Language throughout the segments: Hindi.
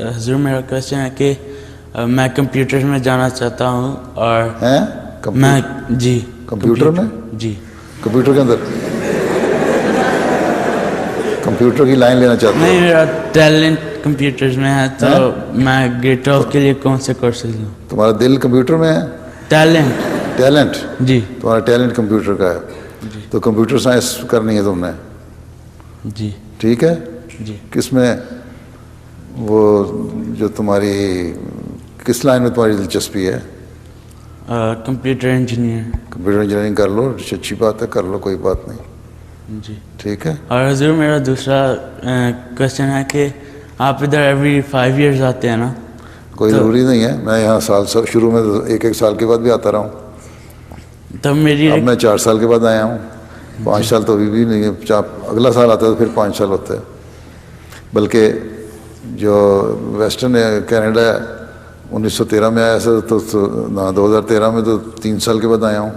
हजूर मेरा क्वेश्चन है कि मैं कंप्यूटर में जाना चाहता हूँ और हैं मैं जी कंप्यूटर में जी कंप्यूटर के अंदर कंप्यूटर की लाइन लेना चाहते नहीं, हो? मेरा टैलेंट कंप्यूटर में है तो मैं ग्रेड 12 के लिए कौन से कोर्स लूँ? तुम्हारा दिल कंप्यूटर में है? Talent talent? जी तुम्हारा टैलेंट कंप्यूटर का है तो कंप्यूटर साइंस करनी है तुमने, जी ठीक है? जी किसमें वो जो तुम्हारी किस लाइन में तुम्हारी दिलचस्पी है? कंप्यूटर इंजीनियर कंप्यूटर इंजीनियरिंग कर लो, अच्छी बात है, कर लो, कोई बात नहीं, जी। ठीक है? और हजूर मेरा दूसरा क्वेश्चन है कि आप इधर एवरी 5 years आते हैं ना? कोई ज़रूरी नहीं है, मैं यहाँ शुरू में तो एक साल के बाद भी आता रहा हूँ। तो मेरी अब मैं 4 साल के बाद आया हूँ, 5 साल तो अभी भी नहीं है। अगला साल आता है तो फिर 5 साल होता है। बल्कि जो वेस्टर्न कनाडा 1913 में आया था तो 2013 में तो 3 साल के बाद आया हूँ।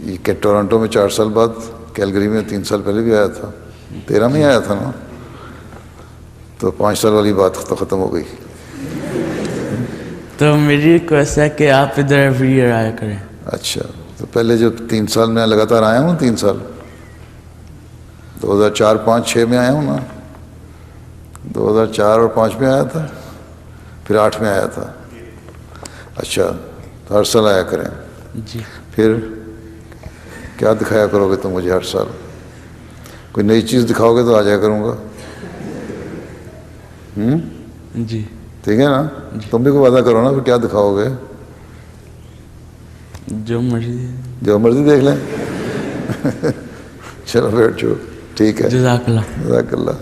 ये टोरंटो में 4 साल बाद, कैलगरी में 3 साल पहले भी आया था, 13 में आया था ना, तो 5 साल वाली बात तो ख़त्म हो गई। तो मेरी रिक्वेस्ट है कि आप इधर एवरी ईयर आया करें। अच्छा, तो पहले जो 3 साल में लगातार आया हूँ, 3 साल 2004, 5, 6 में आया हूँ ना, 2004 और 5 में आया था, फिर 8 में आया था। अच्छा, तो हर साल आया करें। जी। फिर क्या दिखाया करोगे तुम मुझे हर साल? कोई नई चीज़ दिखाओगे तो आ जाया करूँगा। जी ठीक है ना? तुम भी कोई वादा करो ना, फिर क्या दिखाओगे? जो मर्जी जो मर्जी देख लें। चलो बैठ जाओ, ठीक है। जज़ाकल्लाह। जज़ाकल्लाह।